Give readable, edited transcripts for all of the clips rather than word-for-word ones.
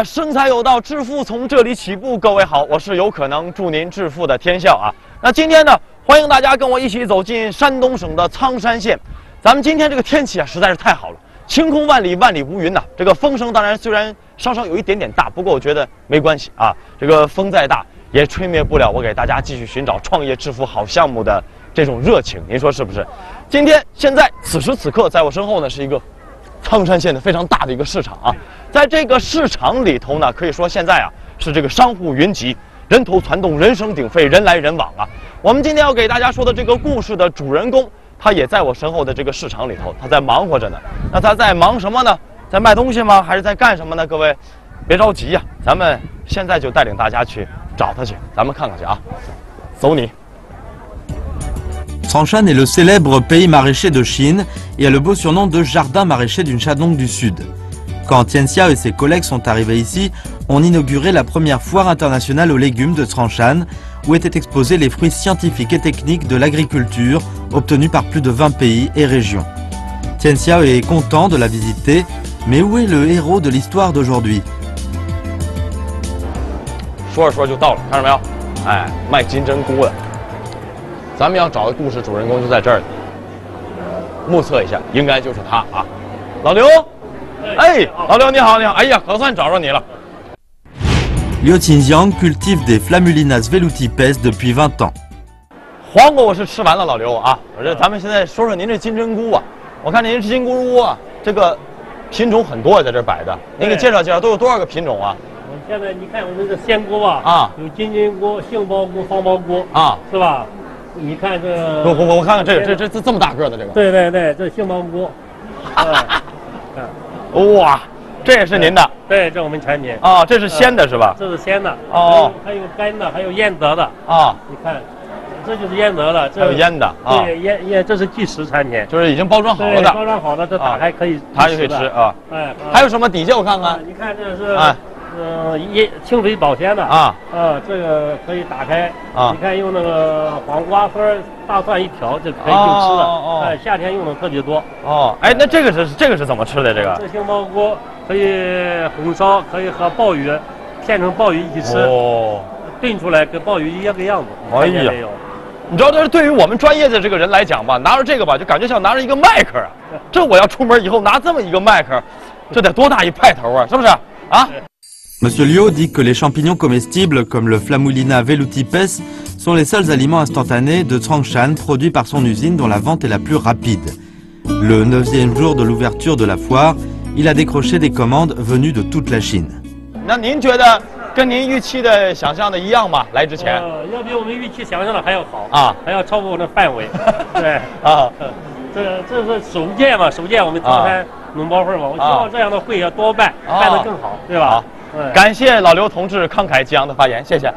生财有道，致富从这里起步。各位好，我是有可能祝您致富的天笑啊。那今天呢，欢迎大家跟我一起走进山东省的苍山县。咱们今天这个天气啊，实在是太好了，晴空万里，万里无云呐。这个风声当然虽然稍稍有一点点大，不过我觉得没关系啊。这个风再大也吹灭不了我给大家继续寻找创业致富好项目的这种热情，您说是不是？现在此时此刻，在我身后呢是一个苍山县的非常大的一个市场啊。在这个市场里头呢，可以说现在啊是这个商户云集，人头攒动，人声鼎沸，人来人往啊。我们今天要给大家说的这个故事的主人公，他也在我身后的这个市场里头，他在忙活着呢。那他在忙什么呢？在卖东西吗？还是在干什么呢？各位别着急呀，咱们现在就带领大家去找他去，咱们看看去啊。走你。Tranchan est le célèbre pays maraîcher de Chine et a le beau surnom de jardin maraîcher d'une Shandong du Sud. Quand Tian Xiao et ses collègues sont arrivés ici, on inaugurait la première foire internationale aux légumes de Tranchan, où étaient exposés les fruits scientifiques et techniques de l'agriculture obtenus par plus de 20 pays et régions. Tian Xiao est content de la visiter, mais où est le héros de l'histoire d'aujourd'hui? 说着说着就到了，看到没有？哎，卖金针菇的。咱们要找的故事主人公就在这儿，目测一下，应该就是他啊，老刘。哎，老刘你好，你好，哎呀，可算找着你了。Liu Qingjiang cultive des Flammulinas velutipes depuis 20 ans. 黄瓜我是吃完了，老刘啊，咱们现在说说您这金针菇啊，我看您这金针菇啊，这个品种很多，在这摆的，您给介绍介绍，都有多少个品种啊？现在你看我们这鲜菇啊，有金针菇、杏鲍菇、黄蘑菇啊，是吧？你看这，我看看这么大个的这个，对，这杏鲍菇，哇，这也是您的？对，这我们产品啊，这是鲜的是吧？这是鲜的哦，还有干的，还有腌得的啊。你看，这就是腌得的，还有腌的啊。对，腌这是即食产品，就是已经包装好了的。包装好了，这打开可以，它就可以吃啊。哎，还有什么底下我看看？你看这是。清水保鲜的啊，这个可以打开啊。你看用那个黄瓜和大蒜一调就可以就吃了。哎，夏天用的特别多。哦，哎，那这个是怎么吃的？这个杏鲍菇可以红烧，可以和鲍鱼片成鲍鱼一起吃。哦，炖出来跟鲍鱼一样个样子。哎呀，你知道这对于我们专业的这个人来讲吧，拿着这个吧，就感觉像拿着一个麦克啊。这我要出门以后拿这么一个麦克，这得多大一派头啊？是不是啊？ Monsieur Liu dit que les champignons comestibles comme le Flammulina velutipes sont les seuls aliments instantanés de Tranchan produits par son usine dont la vente est la plus rapide. Le 9e jour de l'ouverture de la foire, il a décroché des commandes venues de toute la Chine. 那您觉得跟您预期的想象的一样吗？来之前？要比我们预期想象的还要好啊，还要超过我们的范围。对啊，这是首届嘛，首届我们苍山农包会嘛，我希望这样的会要多办，办得更好，对吧？ 感谢老刘同志慷慨激昂的发言，谢谢。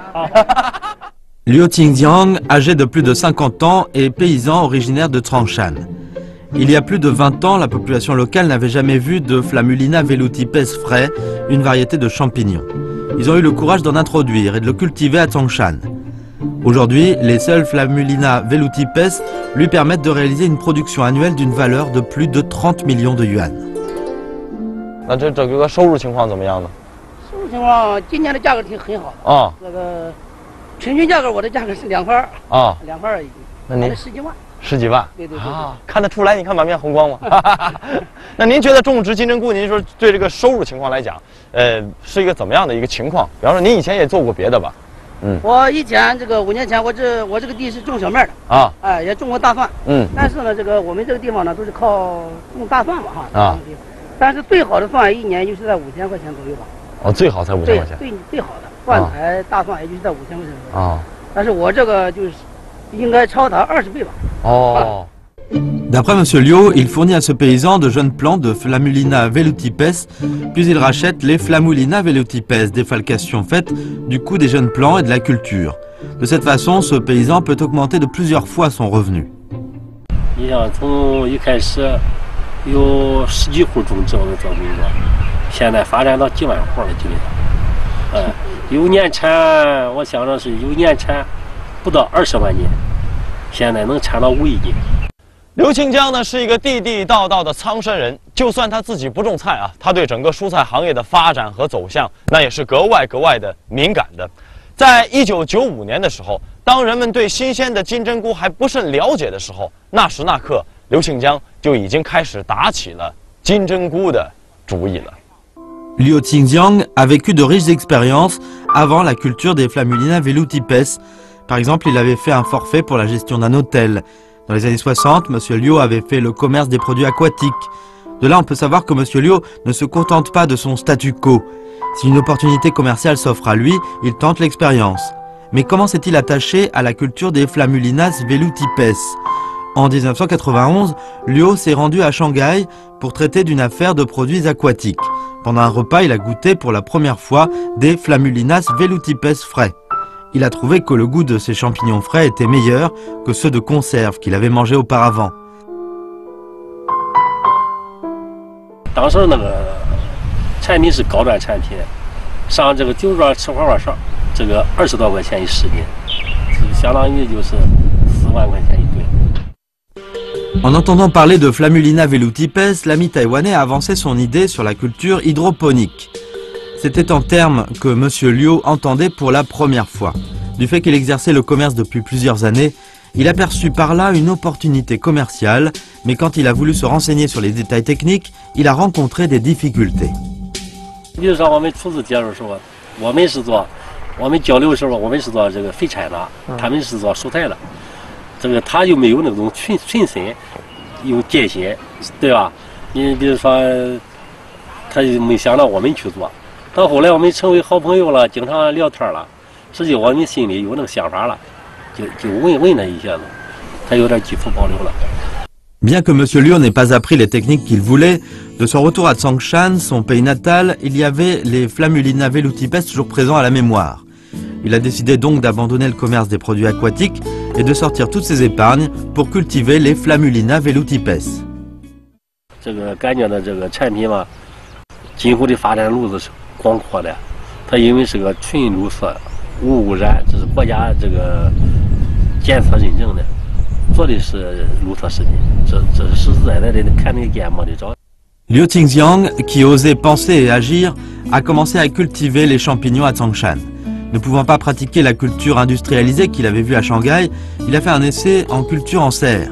Liu Qingjiang, âgé de plus de 50 ans, est paysan originaire de Tranchan. Il y a plus de 20 ans, la population locale n'avait jamais vu de Flammulina velutipes frais, une variété de champignons. Ils ont eu le courage d'en introduire et de le cultiver à Tranchan. Aujourd'hui, les seuls Flammulina velutipes lui permettent de réaliser une production annuelle d'une valeur de plus de 30 millions de yuan. 那这整个收入情况怎么样呢？ 情况今年的价格很好啊，这个平均价格我的价格是2份啊，2份而已，那您10几万，10几万，对啊，看得出来，你看满面红光吗？那您觉得种植金针菇，您说对这个收入情况来讲，是一个怎么样的一个情况？比方说您以前也做过别的吧？我以前这个5年前我这个地是种小麦的啊，哎，也种过大蒜，但是呢，这个我们这个地方呢都是靠种大蒜嘛哈啊，但是最好的蒜一年就是在5000块钱左右吧。 哦，最好才5000块钱。对，最好的蒜苔、大蒜也就是在5000块钱左右啊。但是我这个就是应该超它20倍吧。哦。 D'après M. Liu, il fournit à ce paysan de jeunes plants de Flammulina velutipes, puis il rachète les Flammulina velutipes, défalcation faite du coût des jeunes plants et de la culture. De cette façon, ce paysan peut augmenter de plusieurs fois son revenu. 你想从一开始有10几户种植我们做工作。 现在发展到几万户了，基本上，有年产，我想着是有年产不到20万斤，现在能产到5亿斤。刘庆江呢是一个地地道道的苍山人，就算他自己不种菜啊，他对整个蔬菜行业的发展和走向，那也是格外的敏感的。在1995年的时候，当人们对新鲜的金针菇还不甚了解的时候，那时那刻，刘庆江就已经开始打起了金针菇的主意了。Liu Qingjiang a vécu de riches expériences avant la culture des Flammulina velutipes. Par exemple, il avait fait un forfait pour la gestion d'un hôtel. Dans les années 60, M. Liu avait fait le commerce des produits aquatiques. De là, on peut savoir que M. Liu ne se contente pas de son statu quo. Si une opportunité commerciale s'offre à lui, il tente l'expérience. Mais comment s'est-il attaché à la culture des Flammulinas velutipes? En 1991, Liu s'est rendu à Shanghai pour traiter d'une affaire de produits aquatiques. Pendant un repas, il a goûté pour la première fois des Flammulinas velutipes frais. Il a trouvé que le goût de ces champignons frais était meilleur que ceux de conserve qu'il avait mangés auparavant. 当时那个产品是高端产品，上这个酒庄吃花花哨，这个20多块钱一10斤，相当于就是4万块钱一吨。 En entendant parler de Flammulina velutipes, l'ami taïwanais a avancé son idée sur la culture hydroponique. C'était en termes que M. Liu entendait pour la première fois. Du fait qu'il exerçait le commerce depuis plusieurs années, il a perçu par là une opportunité commerciale, mais quand il a voulu se renseigner sur les détails techniques, il a rencontré des difficultés. 比如说我们初次接触的时候，我们交流的时候，我们是做这个废柴的，他们是做蔬菜的，这个他就没有那种纯深有界限，对吧？你比如说，他就没想到我们去做。 到后来我们成为好朋友了，经常聊天了，实际我们心里有那个想法了，就问了一下子，他有点肌肤保留了。 Bien que M. Liu n'ait pas appris les techniques qu'il voulait, de son retour à Tsangshan, son pays natal, il y avait les Flammulina velutipes toujours présents à la mémoire. Il a décidé donc d'abandonner le commerce des produits aquatiques et de sortir toutes ses épargnes pour cultiver les Flammulina velutipes. 这个感觉到这个产品嘛，今后的发展路子是 广阔的，它因为是个纯绿色、无污染，这是国家这个检测认证的，做的是绿色食品，这是实实在在的看得见摸得着。Liu Qingjiang, qui osait penser et agir, a commencé à cultiver les champignons à Tsangshan. Ne pouvant pas pratiquer la culture industrialisée qu'il avait vue à Shanghai, il a fait un essai en culture en serre.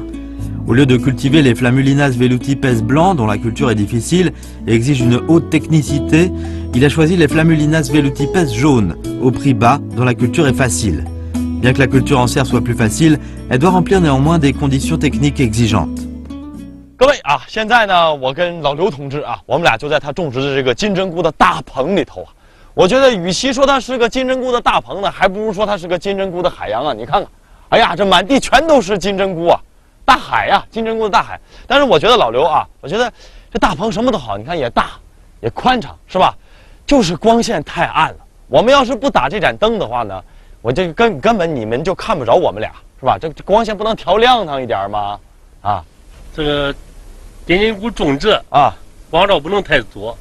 Au lieu de cultiver les Flammulinas velutipes blancs, dont la culture est difficile et exige une haute technicité, il a choisi les Flammulinas velutipes jaunes, au prix bas, dont la culture est facile. Bien que la culture en serre soit plus facile, elle doit remplir néanmoins des conditions techniques exigeantes. 各位啊，现在呢，我跟老刘同志啊，我们俩就在他种植的这个金针菇的大棚里头啊。我觉得，与其说它是个金针菇的大棚呢，还不如说它是个金针菇的海洋啊！你看看，哎呀，这满地全都是金针菇啊！ 大海呀、金针菇的大海。但是我觉得老刘啊，我觉得这大棚什么都好，你看也大，也宽敞，是吧？就是光线太暗了。我们要是不打这盏灯的话呢，我这根本你们就看不着我们俩，是吧？这光线不能调亮堂一点吗？啊，这个金针菇种植啊，光照不能太足，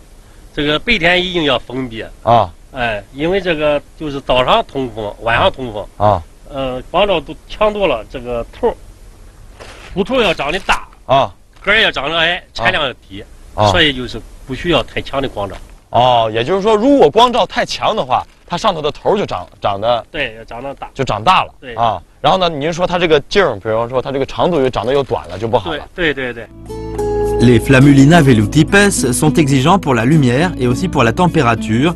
这个白天一定要封闭啊。哎，因为这个就是早上通风，晚上通风啊。光照都强多了，这个头。 菇头要长得大啊，根儿要长得矮，产量要低，所以就是不需要太强的光照。哦，也就是说，如果光照太强的话，它上头的头就长得对，要长得大，就长大了。对啊，然后呢，您说它这个茎儿，比方说它这个长度又长得又短了，就不好了。对。Les Flammulina velutipes sont exigeants pour la lumière et aussi pour la température.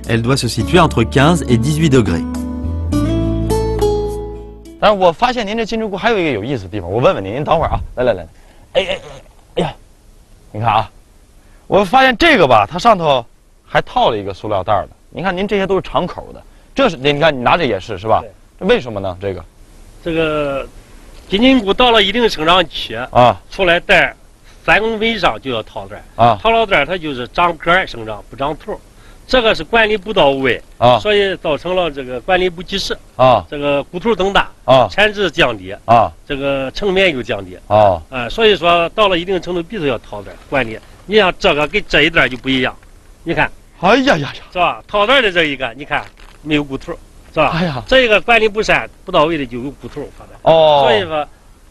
Elle doit se situer entre 15 et 18 degrés. 但是我发现您这金针菇还有一个有意思的地方，我问问您，您等会儿啊，来，哎呀，你看啊，我发现这个吧，它上头还套了一个塑料袋的。您看您这些都是敞口的，这是你看你拿着也是吧？这为什么呢？这个金针菇到了一定生长期啊，出来袋3公分以上就要套袋啊，套了袋它就是长根生长，不长头。 这个是管理不到位啊，所以造成了这个管理不及时啊，这个菇头增大啊，产值降低啊，这个成面又降低啊，所以说到了一定程度必须要套袋管理。你像这个跟这一袋就不一样，你看，哎呀，是吧？套袋的这一个，你看没有菇头，是吧？哎呀，这个管理不善不到位的就有菇头发的哦，所以说，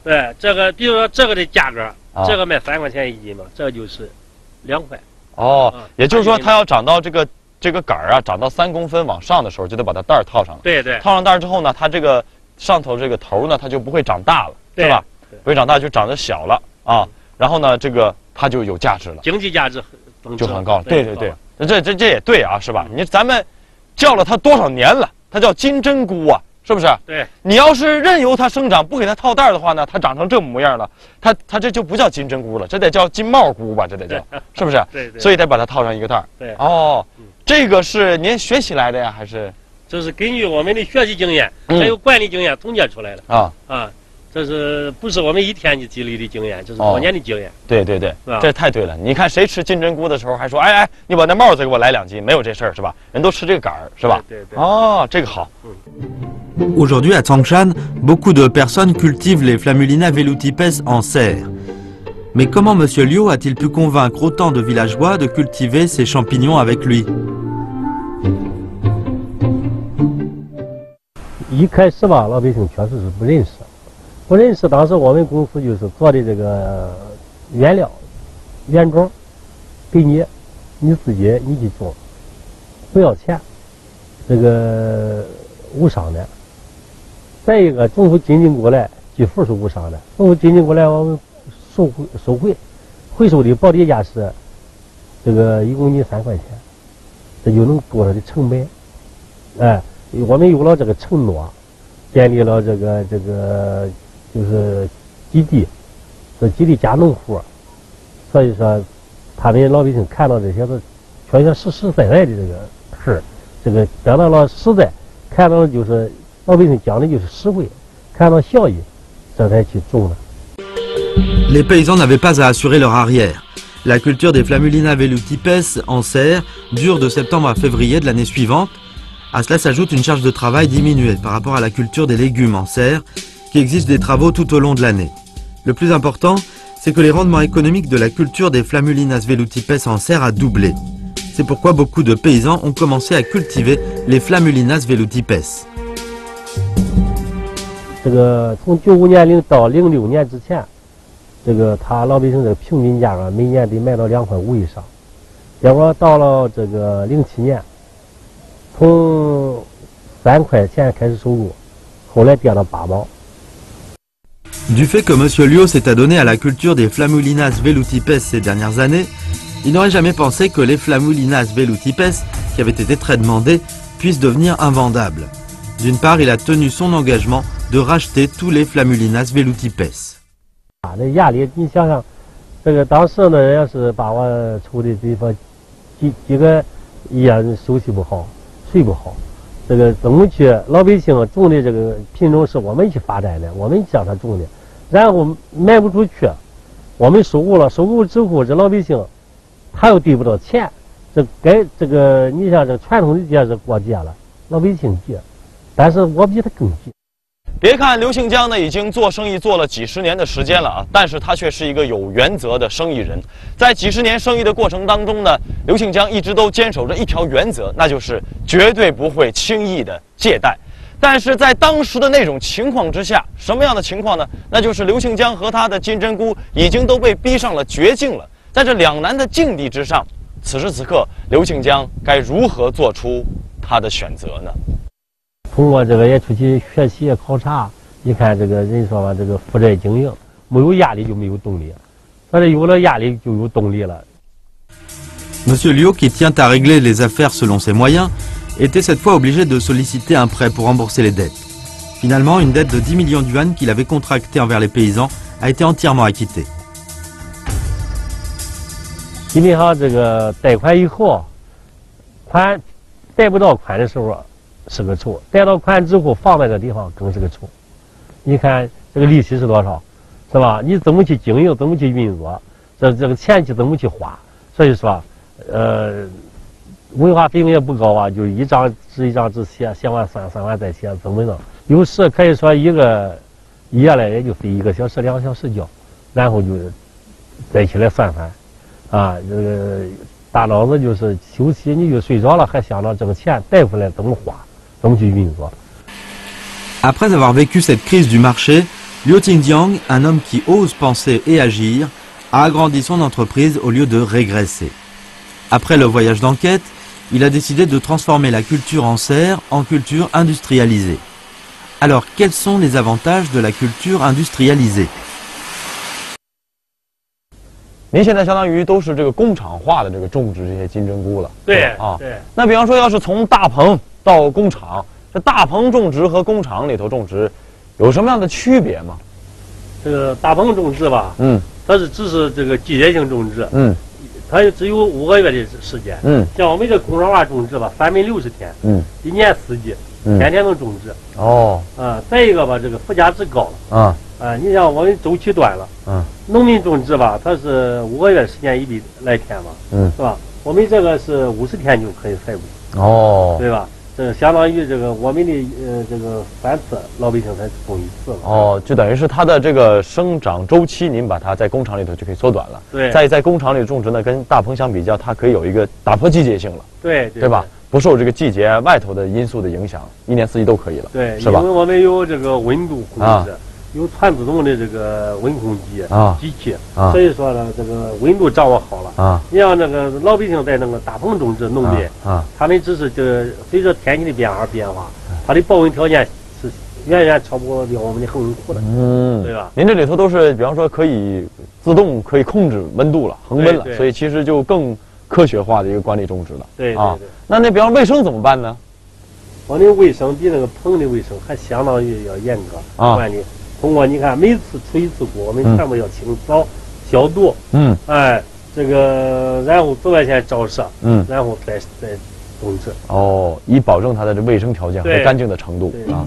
对，这个比如说这个的价格，这个卖3块钱一斤嘛，这就是2块。哦，也就是说，它要长到这个杆儿啊，长到3公分往上的时候，就得把它带儿套上了。对对。套上带儿之后呢，它这个上头这个头呢，它就不会长大了，是吧？不会长大，就长得小了啊。然后呢，这个它就有价值了，经济价值就很高了。对对对，这也对啊，是吧？咱们叫了它多少年了，它叫金针菇啊。是不是？对，你要是任由它生长，不给它套袋的话呢，它长成这模样了，它这就不叫金针菇了，这得叫金帽菇吧？这得叫，是不是？对对。所以得把它套上一个袋。对。哦，这个是您学习来的呀，还是？这是根据我们的学习经验，还有管理经验总结出来的。啊，这是不是我们一天就积累的经验？这是多年的经验。对对对，这太对了。你看谁吃金针菇的时候还说，哎，你把那帽子给我来2斤，没有这事儿是吧？人都吃这个杆儿是吧？对对。哦，这个好。Aujourd'hui, à Tangshan, beaucoup de personnes cultivent les Flammulina velutipes en serre. Mais comment M. Liu a-t-il pu convaincre autant de villageois de cultiver ces champignons avec lui? 一开始吧，老百姓确实是不认识。当时我们公司就是做的这个原料、原装，给你自己去种，不要钱，这个无伤的。再一个，政府进进过来，几乎是无伤的。政府进进过来，我们收回收的保底价是这个1公斤3块钱，这就能多少的成本。哎，我们有了这个承诺，建立了这个就是基地，这基地加农户，所以说他们老百姓看到这些都全是实实在在的这个事儿，这个得到了实在，看到就是老百姓讲的就是实惠，看到效益，这才去种的。Les paysans n'avaient pas à assurer leur arrière. La culture des Flammulina velutipes en serre dure de septembre à février de l'année suivante. À cela s'ajoute une charge de travail diminuée par rapport à la culture des légumes en serre, qui exige des travaux tout au long de l'année. Le plus important, c'est que les rendements économiques de la culture des Flammulinas velutipes en serre a doublé. C'est pourquoi beaucoup de paysans ont commencé à cultiver les Flammulinas velutipes. 这个从95年到06年之前，这个他老百姓这个平均价格每年得卖到2块5以上。结果到了这个07年，从3块钱开始收入，后来跌到8毛。Du fait que M. Liu s'est adonné à la culture des Flammulinas velutipes ces dernières années, il n'aurait jamais pensé que les Flammulinas velutipes, qui avaient été très demandées, puissent devenir invendables. D'une part, il a tenu son engagement de racheter tous les Flammulinas velutipes. 这压力，你想想，这个当时呢，要是把我抽的地方几个也收拾不好，睡不好，这个怎么去老百姓种的这个品种是我们去发展的，我们叫他种的，然后卖不出去，我们收购了，收购之后这老百姓他又得不到钱，这个你像这传统的节是过节了，老百姓节，但是我比他更急。别看刘庆江呢已经做生意做了几十年的时间了啊，但是他却是一个有原则的生意人。在几十年生意的过程当中呢，刘庆江一直都坚守着一条原则，那就是绝对不会轻易的借贷。但是在当时的那种情况之下，什么样的情况呢？那就是刘庆江和他的金针菇已经都被逼上了绝境了。在这两难的境地之上，此时此刻，刘庆江该如何做出他的选择呢？通过这个也出去学习考察，你看这个人说嘛，这个负债经营，没有压力就没有动力，但是有了压力就有动力了。Monsieur Liu, qui tient à régler les affaires selon ses moyens, était cette fois obligé de solliciter un prêt pour rembourser les dettes. Finalement, une dette de 10 millions de yuan qu'il avait contractée envers les paysans a été entièrement acquittée. 基本上这个贷款以后，款贷不到款的时候是个愁，贷到款之后放在这地方更是个愁。你看这个利息是多少，是吧？你怎么去经营，怎么去运作，这个钱去怎么去花？所以说，文化费用也不高啊，就一张纸写完算完再写，怎么弄？有时可以说一个月来也就费1个小时2个小时觉，然后就再起来算，啊，这个大脑子就是休息，你就睡着了，还想着这个钱贷回来怎么花，怎么去运作。Après avoir vécu cette crise du marché, Liu Qingjiang, un homme qui ose penser et agir, a agrandi son entreprise au lieu de régresser. Après le voyage d'enquête, il a décidé de transformer la culture en serre en culture industrialisée. Alors, quels sont les avantages de la culture industrialisée? 您现在相当于都是这个工厂化的这个种植这些金针菇了，对啊，对。那比方说，要是从大棚到工厂，这大棚种植和工厂里头种植有什么样的区别吗？这个大棚种植吧，它是只是这个季节性种植，它只有5个月的时间，像我们这工厂化种植吧，360天，一年4季，天天能种植。哦，再一个吧，这个附加值高了，你像我们周期短了，农民种植吧，它是5个月时间100来天嘛，是吧？我们这个是50天就可以采谷，哦，对吧？这相当于这个我们的这个3次老百姓才种1次了。哦，就等于是它的这个生长周期，您把它在工厂里头就可以缩短了。对，在工厂里种植呢，跟大棚相比较，它可以有一个打破季节性了。对吧？不受这个季节外头的因素的影响，一年4季都可以了。对，是吧？因为我们有这个温度控制。有全自动的这个温控机器，所以说呢，这个温度掌握好了。你像那个老百姓在那个大棚种植农民，他们只是随着天气的变化，它的保温条件是远远超不过我们的恒温库的，对吧？您这里头都是，比方说可以自动可以控制温度了，恒温了，所以其实就更科学化的一个管理种植了。对。那比方卫生怎么办呢？我的卫生比那个棚的卫生还相当于要严格管理。通过你看，每次出1次菇，我们全部要清扫、消毒，这个然后紫外线照射，然后再种植。哦，以保证它的这卫生条件和干净的程度啊。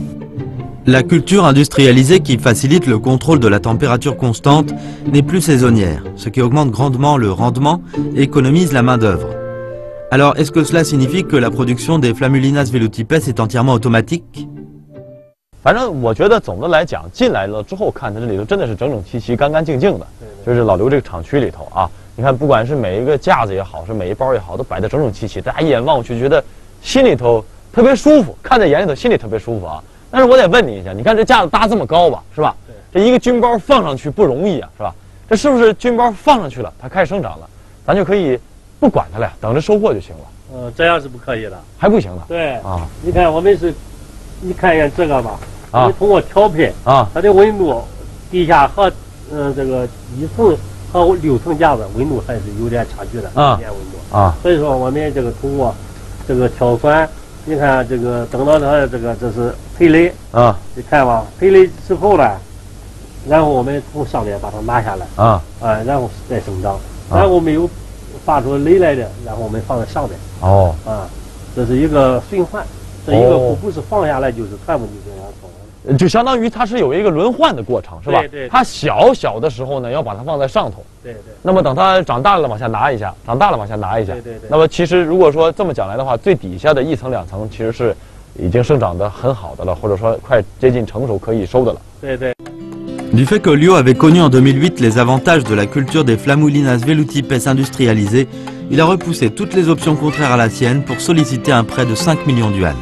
La culture industrialisée qui facilite le contrôle de la température constante n'est plus saisonnière, ce qui augmente grandement le rendement et économise la main-d'œuvre. Alors, est-ce que cela signifie que la production des Flammulinas velutipes est entièrement automatique? 反正我觉得总的来讲，进来了之后看它这里头真的是整整齐齐、干干净净的。就是老刘这个厂区里头啊，你看不管是每一个架子也好，是每一包也好，都摆得整整齐齐，大家一眼望过去觉得心里头特别舒服，看在眼里头心里特别舒服啊。但是我得问你一下，你看这架子搭这么高吧，是吧？这一个菌包放上去不容易啊，是吧？这是不是菌包放上去了，它开始生长了，咱就可以不管它了呀，等着收获就行了？这样是不可以的，还不行的。对啊，你看我们是，你看一眼这个吧。你通过调配它的温度，地下和这个1层和6层架子温度还是有点差距的，温度所以说我们这个通过这个挑选，你看这个等到它的这是培蕾你看吧，培蕾之后呢，然后我们从上面把它拿下来然后再生长，然后没有发出蕾来的，然后我们放在上面这是一个循环，这一个不是放下来就是全部就这样做。就相当于它是有一个轮换的过程，是吧？对。它小的时候呢，要把它放在上头。对。那么等它长大了往下拿一下，长大了往下拿一下。对。那么其实如果说这么讲来的话，最底下的1层2层其实是已经生长得很好的了，或者说快接近成熟可以收的了。对。Du fait que Liu avait connu en 2008 les avantages de la culture des Flammulinas velutipes industrialisées, il a repoussé toutes les options contraires à la sienne pour solliciter un prêt de 5 millions d'yuan.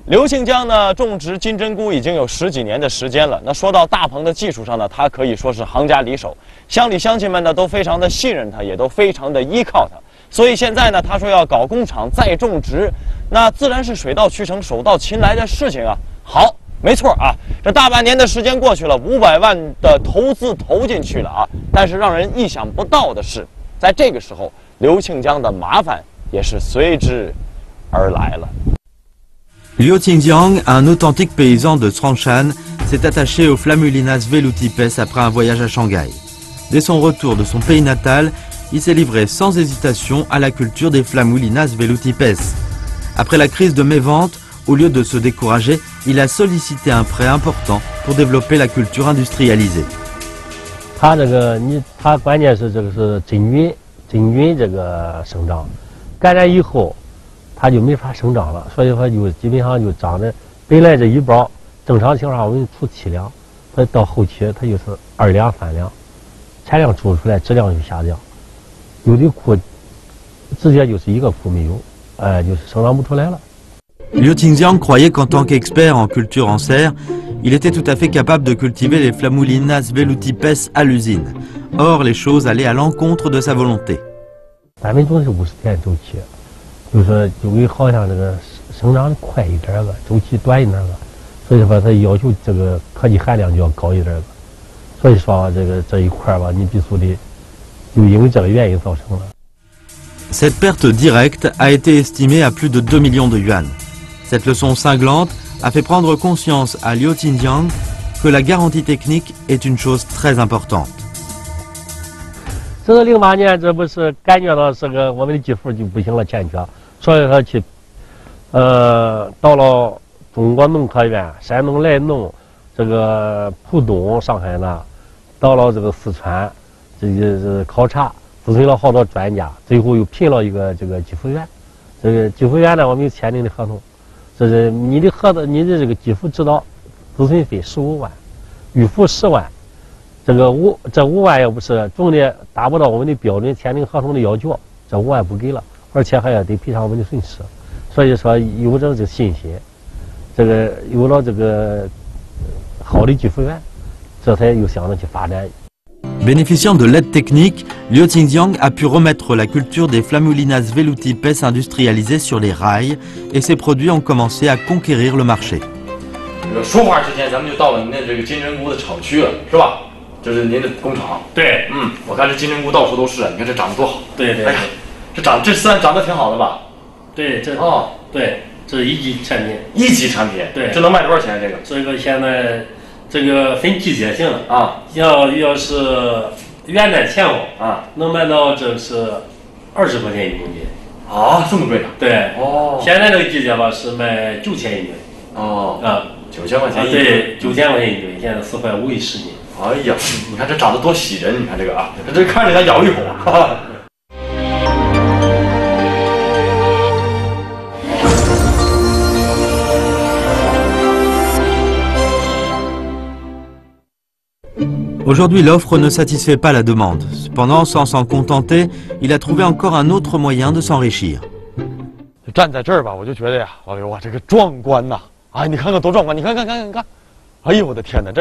刘庆江呢，种植金针菇已经有10几年的时间了。那说到大棚的技术上呢，他可以说是行家里手，乡里乡亲们呢都非常的信任他，也都非常的依靠他。所以现在呢，他说要搞工厂再种植，那自然是水到渠成、手到擒来的事情啊。好，没错啊，这大半年的时间过去了，500万的投资投进去了啊。但是让人意想不到的是，在这个时候，刘庆江的麻烦也是随之而来了。Liu Qingjiang, un authentique paysan de Zhongshan, s'est attaché aux Flammulinas velutipes après un voyage à Shanghai. Dès son retour de son pays natal, il s'est livré sans hésitation à la culture des Flammulinas velutipes. Après la crise de mévente, au lieu de se décourager, il a sollicité un prêt important pour développer la culture industrialisée. 它关键是这个是真菌这个生长，感染以后。它就没法生长了，所以说就基本上就长得本来这一包正常情况我们出7两，它到后期它就是2两3两，产量出来质量就下降，有的库直接就是一个库没有，就是生长不出来了。Liu Qingjiang croyait qu'en tant qu'expert en culture en serre, il était tout à fait capable de cultiver les Flammulinas velutipes à l'usine. Or, les choses allaient à l'encontre de sa volonté. 咱们种是50天周期，就是就为好像这个生长的快一点个，周期短一点个，所以说它要求这个科技含量就要高一点个。所以说这一块吧，你必须得就因为这个原因造成了。Cette perte directe a été estimée à plus de 2 millions de yuan. Cette leçon cinglante a fait prendre conscience à Liu Qingjiang que la garantie technique est une chose très importante. 这个08年，这不是感觉到这个我们的技术就不行了，欠缺，所以说去，到了中国农科院、山东莱农，这个浦东、上海呢，到了这个四川，这考察，咨询了好多专家，最后又聘了一个这个技术员。这个技术员呢，我们签订的合同，这是你的这个技术指导咨询费15万，预付10万。这5万要不是种的达不到我们的标准签订合同的要求，这5万不给了，而且还要得赔偿我们的损失。所以说有了这个信心，这个有了这个好的技术员，这才有想着去发展。Bénéficiant de l'aide technique, Liu Qingjiang a pu remettre la culture des Flammulinas velutipes industrialisées sur les rails et ses produits ont commencé à conquérir le marché. 说话之前，咱们就到了您的这个金针菇的厂区了，是吧？这是您的工厂。对，我看这金针菇到处都是，你看这长得多好。对对，哎呀，这算长得挺好的吧？对，对，这是1级产品。1级产品，对，这能卖多少钱？这个现在这个分季节性的啊，要是元旦前后啊，能卖到这是20块钱1公斤。啊，这么贵呢？对，现在这个季节吧是卖9000一斤。9000块钱一斤。对，9000块钱一斤，现在4块5一10斤。哎呀，你看这长得多喜人！你看这个啊，这看着想咬一口啊。Aujourd'hui, l'offre ne satisfait pas la demande. Cependant, sans s'en contenter, il a trouvé encore un autre moyen de s'enrichir. 站在这儿吧，我就觉得呀，老刘啊，这个壮观呐！啊，你看看多壮观！你看，哎呦我的天哪，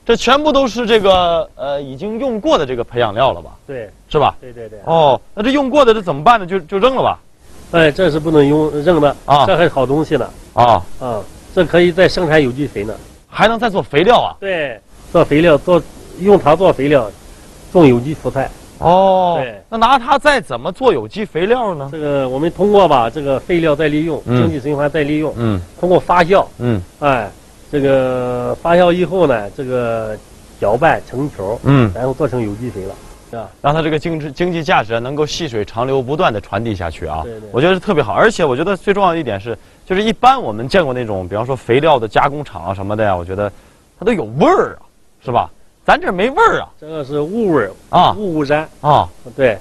这全部都是这个已经用过的这个培养料了吧？对，是吧？对。哦，那这用过的这怎么办呢？就扔了吧？哎，这是不能扔的啊，这还是好东西呢。这可以再生产有机肥呢，还能再做肥料啊？对，做肥料用它做肥料，种有机蔬菜。对，那拿它再怎么做有机肥料呢？这个我们通过把这个废料再利用，经济循环再利用，通过发酵，这个发酵以后呢，这个搅拌成球，然后做成有机肥了，是吧？让它这个经济价值能够细水长流，不断的传递下去啊！对，我觉得是特别好。而且我觉得最重要的一点是，就是一般我们见过那种，比方说肥料的加工厂啊什么的呀，我觉得它都有味儿啊，是吧？咱这没味儿啊，这个是无味儿啊，无污染啊，对。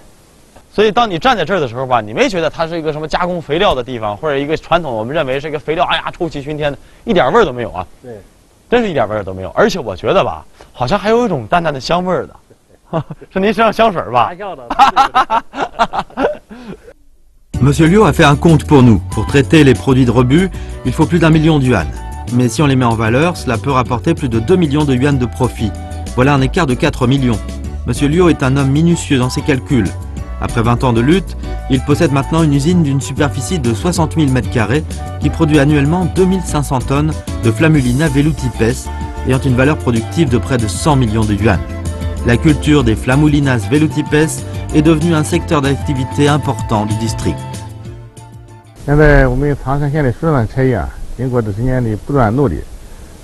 所以当你站在这儿的时候吧，你没觉得它是一个什么加工肥料的地方，或者一个传统我们认为是一个肥料，哎呀臭气熏天的，一点味儿都没有啊。对，真是一点味儿都没有。而且我觉得吧，好像还有一种淡淡的香味儿的，是您身上香水吧？发酵的。Monsieur Liu a fait un compte pour nous. Pour traiter les produits de rebut, il faut plus d'1 million de yuan. Mais si on les met en valeur, cela peut rapporter plus de 2 millions de yuan de profit. Voilà un écart de 4 millions. Monsieur Liu est un homme minutieux dans ses calculs. Après 20 ans de lutte, il possède maintenant une usine d'une superficie de 60 000 m² qui produit annuellement 2500 tonnes de Flammulina velutipes ayant une valeur productive de près de 100 millions de yuan. La culture des Flammulinas velutipes est devenue un secteur d'activité important du district. 现在我们唐山县的水产产业经过这些年的不断努力，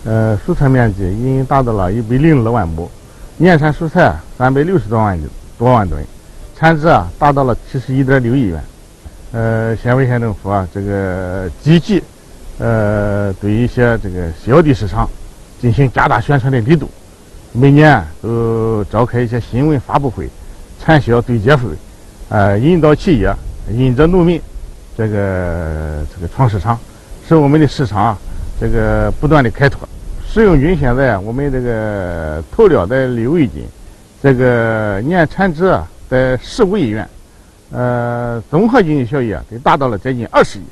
蔬菜面积已经达到了102万亩，年产蔬菜360多万吨，产值达到了71.6亿元。县委县政府这个积极对一些这个小的市场进行加大宣传的力度，每年都召开一些新闻发布会、产销对接会，引导企业、引着农民这个闯市场，使我们的市场这个不断的开拓。食用菌现在我们这个投料在6亿斤，这个年产值在15亿元，综合经济效益得达到了接近20亿。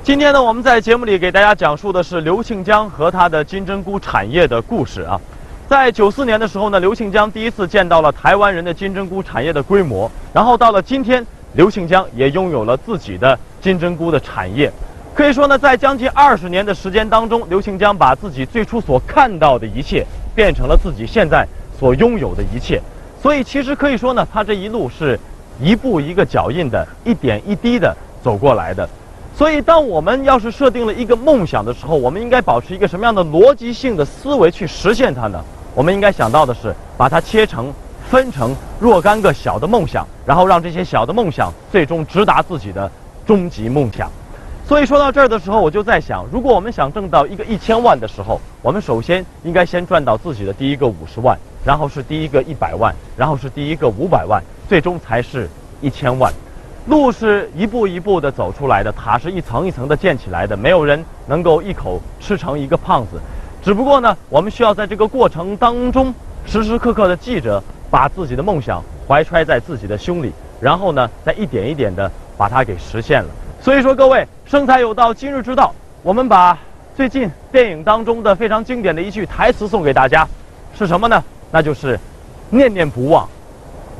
今天呢，我们在节目里给大家讲述的是刘庆江和他的金针菇产业的故事啊。在94年的时候呢，刘庆江第一次见到了台湾人的金针菇产业的规模，然后到了今天，刘庆江也拥有了自己的金针菇的产业。可以说呢，在将近20年的时间当中，刘庆江把自己最初所看到的一切，变成了自己现在所拥有的一切。所以其实可以说呢，他这一路是一步一个脚印的，一点一滴的走过来的。所以，当我们要是设定了一个梦想的时候，我们应该保持一个什么样的逻辑性的思维去实现它呢？我们应该想到的是，把它分成若干个小的梦想，然后让这些小的梦想最终直达自己的终极梦想。所以说到这儿的时候，我就在想，如果我们想挣到一个1000万的时候，我们首先应该先赚到自己的第一个50万，然后是第一个100万，然后是第一个500万，最终才是1000万。路是一步一步的走出来的，塔是一层一层的建起来的，没有人能够一口吃成一个胖子。只不过呢，我们需要在这个过程当中时时刻刻的记着，把自己的梦想怀揣在自己的胸里，然后呢，再一点一点的把它给实现了。所以说，各位，生财有道，今日之道，我们把最近电影当中的非常经典的一句台词送给大家，是什么呢？那就是念念不忘，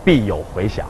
必有回响。